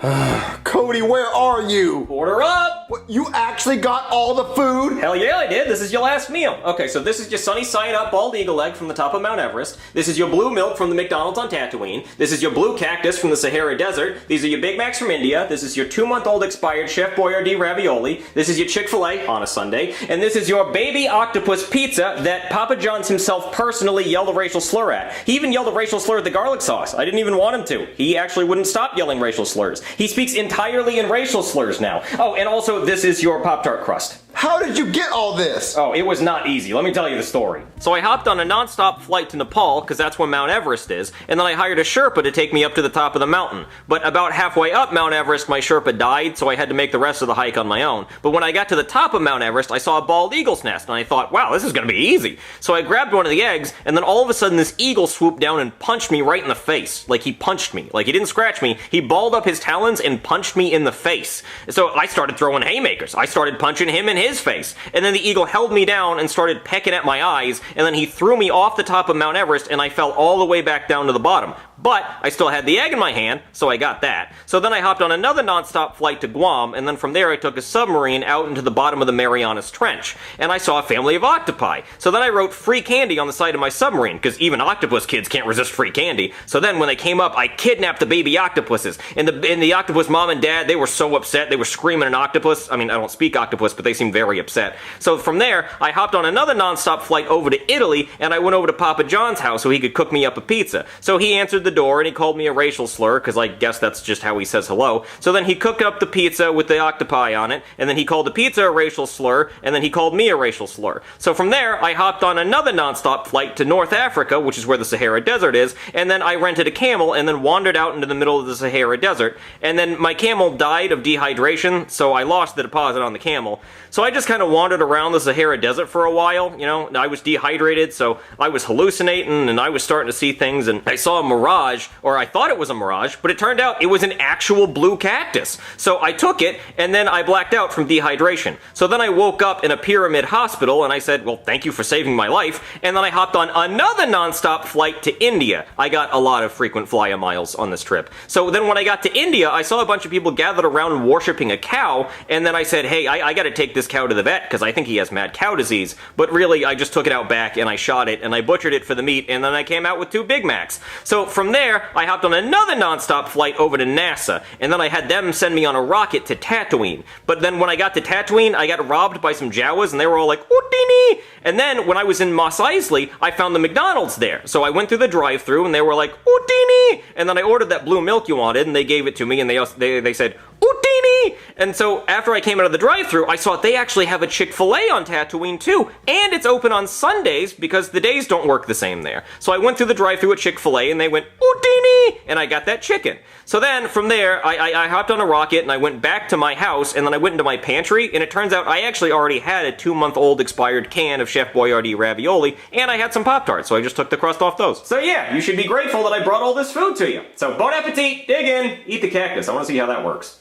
Cody, where are you? Order up! What, you actually got all the food? Hell yeah, I did. This is your last meal. Okay, so this is your sunny side up bald eagle egg from the top of Mount Everest. This is your blue milk from the McDonald's on Tatooine. This is your blue cactus from the Sahara Desert. These are your Big Macs from India. This is your 2-month-old expired Chef Boyardee ravioli. This is your Chick-fil-A on a Sunday. And this is your baby octopus pizza that Papa John's himself personally yelled a racial slur at. He even yelled a racial slur at the garlic sauce. I didn't even want him to. He actually wouldn't stop yelling racial slurs. He speaks entirely in racial slurs now. Oh, and also this is your Pop-Tart crust. How did you get all this? Oh, it was not easy. Let me tell you the story. So I hopped on a non-stop flight to Nepal, because that's where Mount Everest is, and then I hired a Sherpa to take me up to the top of the mountain. But about halfway up Mount Everest, my Sherpa died, so I had to make the rest of the hike on my own. But when I got to the top of Mount Everest, I saw a bald eagle's nest, and I thought, wow, this is gonna be easy. So I grabbed one of the eggs, and then all of a sudden this eagle swooped down and punched me right in the face. Like, he punched me. Like, he didn't scratch me. He balled up his talons and punched me in the face. So I started throwing haymakers. I started punching him in his face. And then the eagle held me down and started pecking at my eyes, and then he threw me off the top of Mount Everest, and I fell all the way back down to the bottom. But I still had the egg in my hand, so I got that. So then I hopped on another non-stop flight to Guam, and then from there I took a submarine out into the bottom of the Marianas Trench, and I saw a family of octopi. So then I wrote free candy on the side of my submarine, because even octopus kids can't resist free candy. So then when they came up, I kidnapped the baby octopuses, and the octopus mom and dad, they were so upset, they were screaming an octopus. I mean, I don't speak octopus, but they seemed very upset. So from there, I hopped on another non-stop flight over to Italy, and I went over to Papa John's house so he could cook me up a pizza. So he answered the door, and he called me a racial slur, because I guess that's just how he says hello. So then he cooked up the pizza with the octopi on it, and then he called the pizza a racial slur, and then he called me a racial slur. So from there, I hopped on another non-stop flight to North Africa, which is where the Sahara Desert is, and then I rented a camel, and then wandered out into the middle of the Sahara Desert, and then my camel died of dehydration, so I lost the deposit on the camel. So I just kind of wandered around the Sahara Desert for a while, you know. I was dehydrated, so I was hallucinating, and I was starting to see things, and I saw a mirage, or I thought it was a mirage, but it turned out it was an actual blue cactus. So I took it, and then I blacked out from dehydration. So then I woke up in a pyramid hospital, and I said, well, thank you for saving my life, and then I hopped on another non-stop flight to India. I got a lot of frequent flyer miles on this trip. So then when I got to India, I saw a bunch of people gathered around worshipping a cow, and then I said, hey, I gotta take this cow to the vet, because I think he has mad cow disease. But really, I just took it out back, and I shot it, and I butchered it for the meat, and then I came out with 2 Big Macs. So from there, I hopped on another non-stop flight over to NASA, and then I had them send me on a rocket to Tatooine. But then when I got to Tatooine, I got robbed by some Jawas, and they were all like, Houdini! And then when I was in Mos Eisley, I found the McDonald's there. So I went through the drive-thru, and they were like, Houdini! And then I ordered that blue milk you wanted, and they gave it to me, and they said, Houdini! And so after I came out of the drive-thru, I saw they actually have a Chick-fil-A on Tatooine too, and it's open on Sundays because the days don't work the same there. So I went through the drive-thru at Chick-fil-A, and they went, Houdini! And I got that chicken. So then, from there, I hopped on a rocket, and I went back to my house, and then I went into my pantry, and it turns out I actually already had a 2-month-old expired can of Chef Boyardee ravioli, and I had some Pop-Tarts, so I just took the crust off those. So yeah, you should be grateful that I brought all this food to you. So bon appetit, dig in, eat the cactus. I want to see how that works.